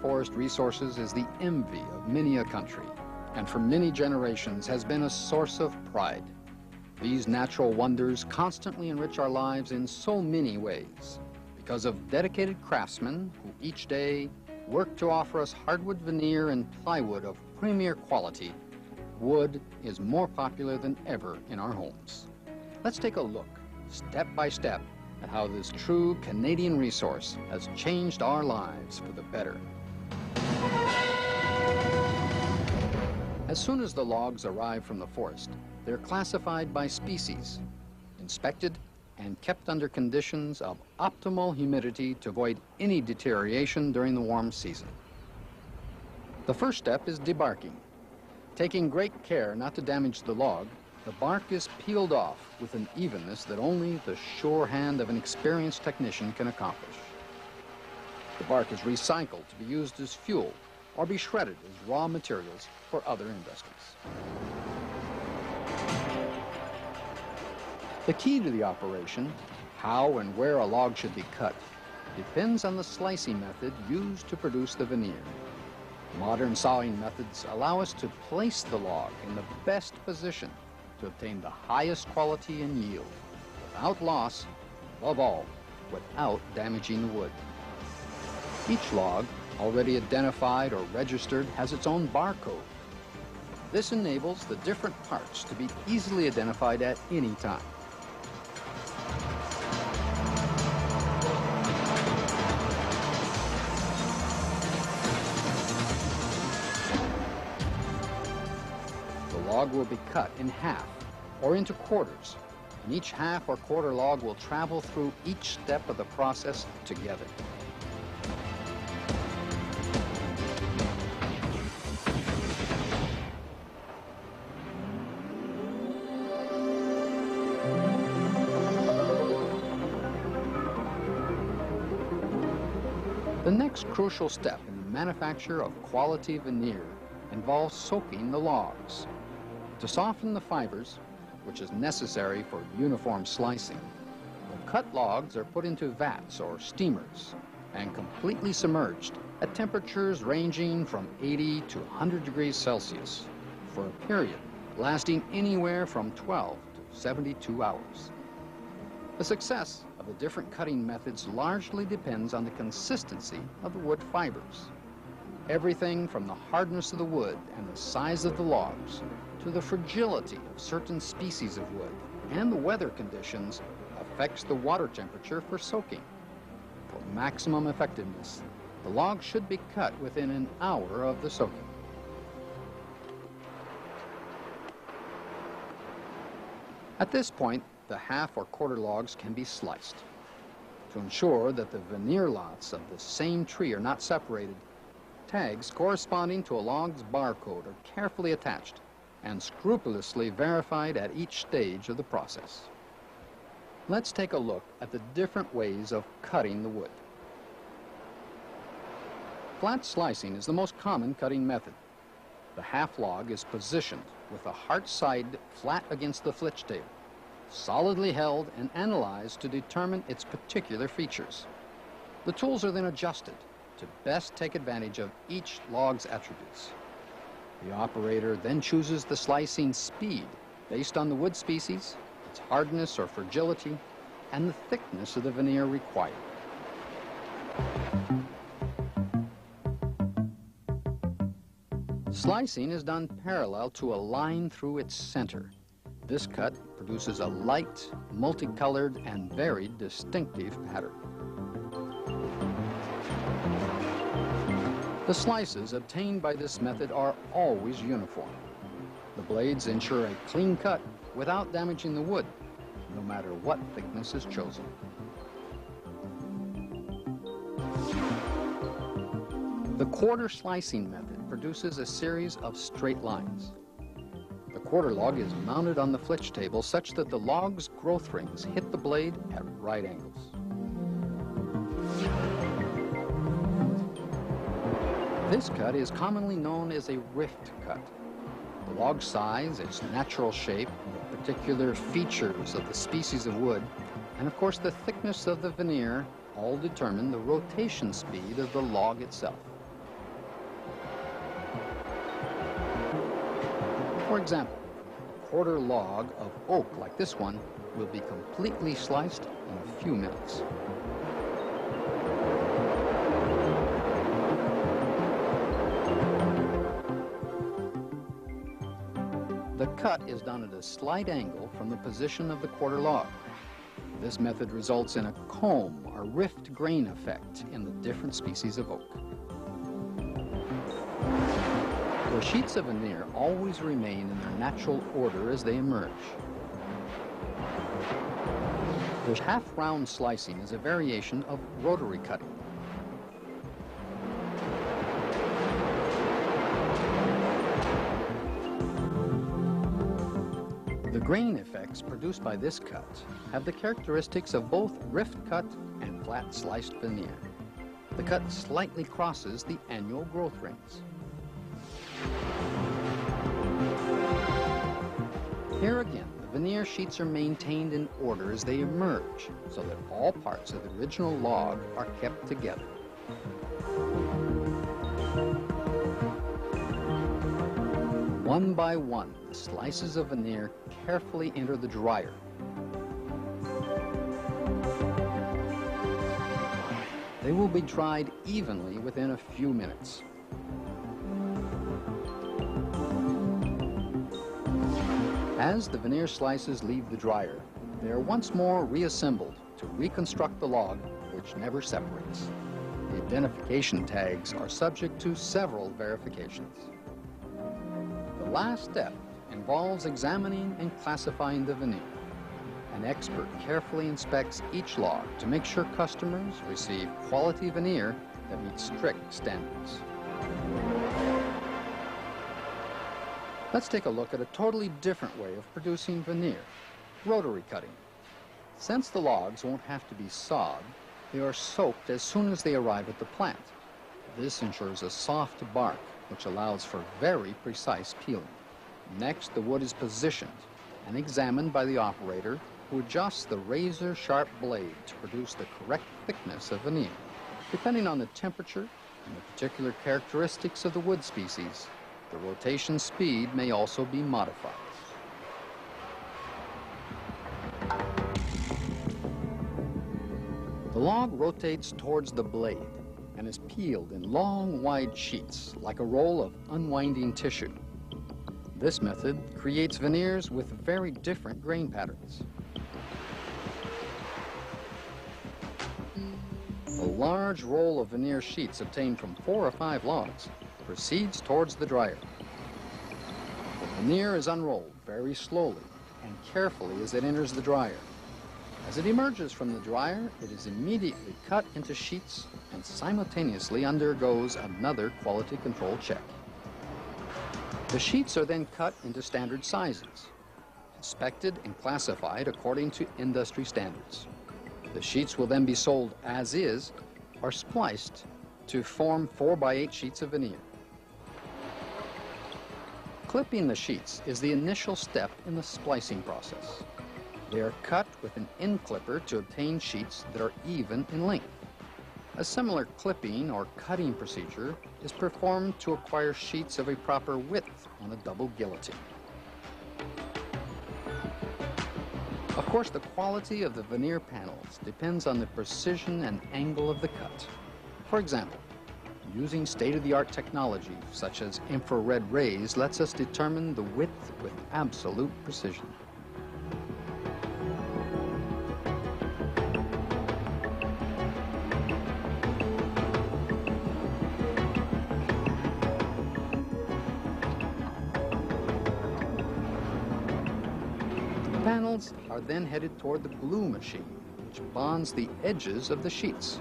Forest resources is the envy of many a country, and for many generations has been a source of pride. These natural wonders constantly enrich our lives in so many ways because of dedicated craftsmen who each day work to offer us hardwood veneer and plywood of premier quality. Wood is more popular than ever in our homes. Let's take a look, step by step, at how this true Canadian resource has changed our lives for the better. As soon as the logs arrive from the forest, they're classified by species, inspected, and kept under conditions of optimal humidity to avoid any deterioration during the warm season. The first step is debarking. Taking great care not to damage the log, the bark is peeled off with an evenness that only the sure hand of an experienced technician can accomplish. The bark is recycled to be used as fuel or be shredded as raw materials for other industries. The key to the operation, how and where a log should be cut, depends on the slicing method used to produce the veneer. Modern sawing methods allow us to place the log in the best position to obtain the highest quality and yield, without loss, above all, without damaging the wood. Each log, already identified or registered, has its own barcode. This enables the different parts to be easily identified at any time. The log will be cut in half or into quarters, and each half or quarter log will travel through each step of the process together. The next crucial step in the manufacture of quality veneer involves soaking the logs. To soften the fibers, which is necessary for uniform slicing, the cut logs are put into vats or steamers and completely submerged at temperatures ranging from 80 to 100 degrees Celsius for a period lasting anywhere from 12 to 72 hours. The success of the different cutting methods largely depends on the consistency of the wood fibers. Everything from the hardness of the wood and the size of the logs to the fragility of certain species of wood and the weather conditions affects the water temperature for soaking. For maximum effectiveness, the log should be cut within an hour of the soaking. At this point, the half or quarter logs can be sliced. To ensure that the veneer lots of the same tree are not separated, tags corresponding to a log's barcode are carefully attached and scrupulously verified at each stage of the process. Let's take a look at the different ways of cutting the wood. Flat slicing is the most common cutting method. The half log is positioned with the heart side flat against the flitch table, solidly held and analyzed to determine its particular features. The tools are then adjusted to best take advantage of each log's attributes. The operator then chooses the slicing speed based on the wood species, its hardness or fragility, and the thickness of the veneer required. Slicing is done parallel to a line through its center. This cut produces a light, multicolored, and very distinctive pattern. The slices obtained by this method are always uniform. The blades ensure a clean cut without damaging the wood, no matter what thickness is chosen. The quarter slicing method produces a series of straight lines. The quarter log is mounted on the flitch table such that the log's growth rings hit the blade at right angles. This cut is commonly known as a rift cut. The log size, its natural shape, the particular features of the species of wood, and of course the thickness of the veneer all determine the rotation speed of the log itself. For example, a quarter log of oak like this one will be completely sliced in a few minutes. The cut is done at a slight angle from the position of the quarter log. This method results in a comb or rift grain effect in the different species of oak. The sheets of veneer always remain in their natural order as they emerge. The half-round slicing is a variation of rotary cutting. The grain effects produced by this cut have the characteristics of both rift cut and flat sliced veneer. The cut slightly crosses the annual growth rings. Here again, the veneer sheets are maintained in order as they emerge, so that all parts of the original log are kept together. One by one, the slices of veneer carefully enter the dryer. They will be dried evenly within a few minutes. As the veneer slices leave the dryer, they are once more reassembled to reconstruct the log, which never separates. The identification tags are subject to several verifications. The last step involves examining and classifying the veneer. An expert carefully inspects each log to make sure customers receive quality veneer that meets strict standards. Let's take a look at a totally different way of producing veneer, rotary cutting. Since the logs won't have to be sawed, they are soaked as soon as they arrive at the plant. This ensures a soft bark, which allows for very precise peeling. Next, the wood is positioned and examined by the operator, who adjusts the razor-sharp blade to produce the correct thickness of veneer. Depending on the temperature and the particular characteristics of the wood species, the rotation speed may also be modified. The log rotates towards the blade and is peeled in long, wide sheets like a roll of unwinding tissue. This method creates veneers with very different grain patterns. A large roll of veneer sheets obtained from 4 or 5 logs proceeds towards the dryer. The veneer is unrolled very slowly and carefully as it enters the dryer. As it emerges from the dryer, it is immediately cut into sheets and simultaneously undergoes another quality control check. The sheets are then cut into standard sizes, inspected and classified according to industry standards. The sheets will then be sold as is or spliced to form 4x8 sheets of veneer. Clipping the sheets is the initial step in the splicing process. They are cut with an end clipper to obtain sheets that are even in length. A similar clipping or cutting procedure is performed to acquire sheets of a proper width on a double guillotine. Of course, the quality of the veneer panels depends on the precision and angle of the cut. For example, using state-of-the-art technology such as infrared rays lets us determine the width with absolute precision. The panels are then headed toward the glue machine, which bonds the edges of the sheets.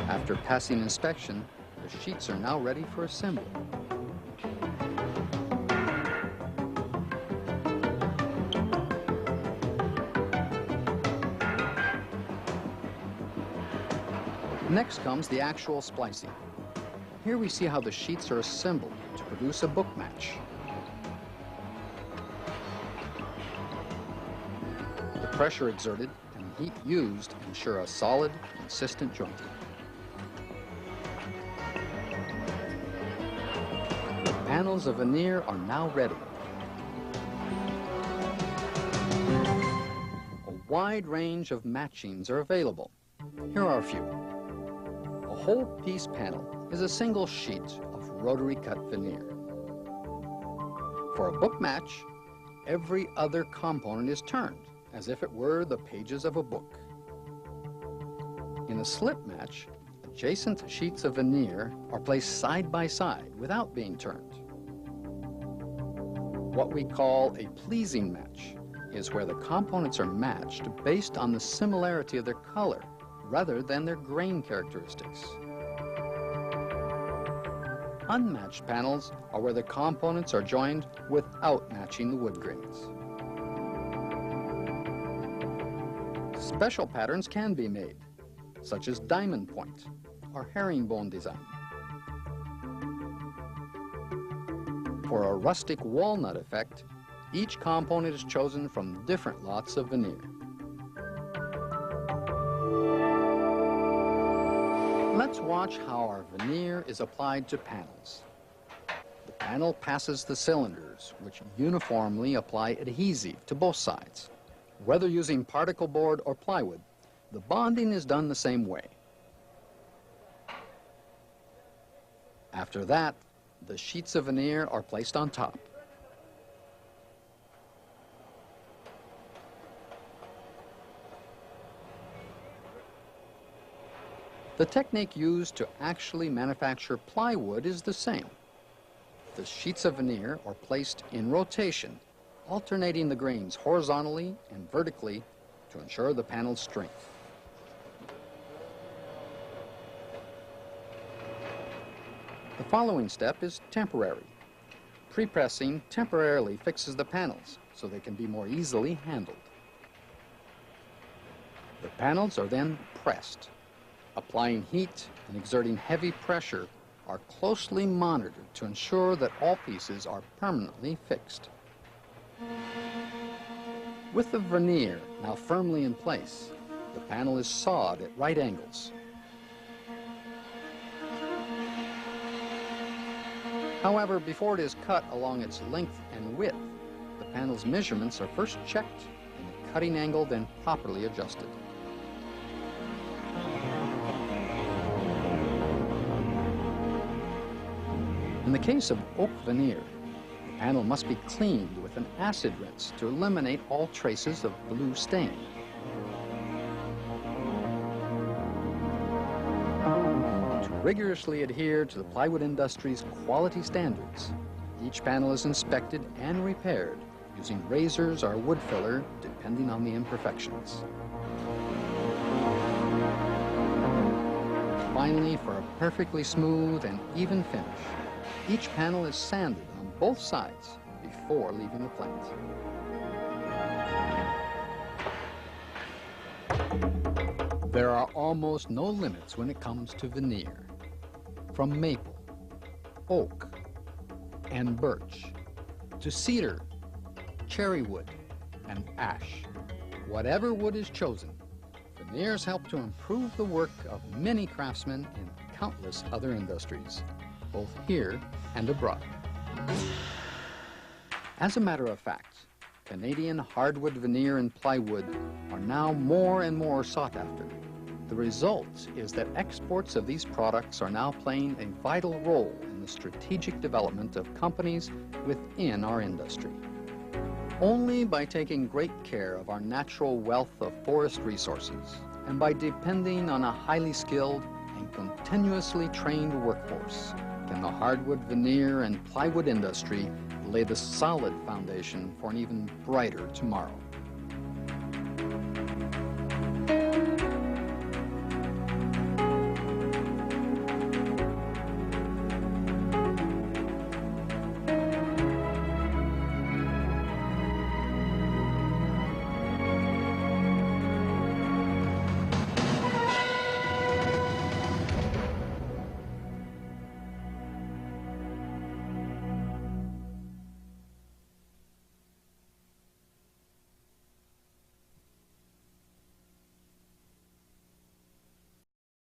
After passing inspection, the sheets are now ready for assembly. Next comes the actual splicing. Here we see how the sheets are assembled to produce a book match. The pressure exerted and heat used ensure a solid, consistent jointing. The panels of veneer are now ready. A wide range of matchings are available. Here are a few. A whole piece panel is a single sheet of rotary cut veneer. For a book match, every other component is turned as if it were the pages of a book. In a slip match, adjacent sheets of veneer are placed side by side without being turned. What we call a pleasing match is where the components are matched based on the similarity of their color rather than their grain characteristics. Unmatched panels are where the components are joined without matching the wood grains. Special patterns can be made, such as diamond point or herringbone design. For a rustic walnut effect, each component is chosen from different lots of veneer. Let's watch how our veneer is applied to panels. The panel passes the cylinders, which uniformly apply adhesive to both sides. Whether using particle board or plywood, the bonding is done the same way. After that, the sheets of veneer are placed on top. The technique used to actually manufacture plywood is the same. The sheets of veneer are placed in rotation, alternating the grains horizontally and vertically to ensure the panel's strength. The following step is temporary. Pre-pressing temporarily fixes the panels so they can be more easily handled. The panels are then pressed. Applying heat and exerting heavy pressure are closely monitored to ensure that all pieces are permanently fixed. With the veneer now firmly in place, the panel is sawed at right angles. However, before it is cut along its length and width, the panel's measurements are first checked and the cutting angle then properly adjusted. In the case of oak veneer, the panel must be cleaned with an acid rinse to eliminate all traces of blue stain. To rigorously adhere to the plywood industry's quality standards, each panel is inspected and repaired using razors or wood filler depending on the imperfections. Finally, for a perfectly smooth and even finish, each panel is sanded on both sides before leaving the plant. There are almost no limits when it comes to veneer. From maple, oak, and birch, to cedar, cherry wood, and ash. Whatever wood is chosen, veneers help to improve the work of many craftsmen in countless other industries, both here and abroad. As a matter of fact, Canadian hardwood veneer and plywood are now more and more sought after. The result is that exports of these products are now playing a vital role in the strategic development of companies within our industry. Only by taking great care of our natural wealth of forest resources and by depending on a highly skilled and continuously trained workforce can the hardwood veneer and plywood industry lay the solid foundation for an even brighter tomorrow.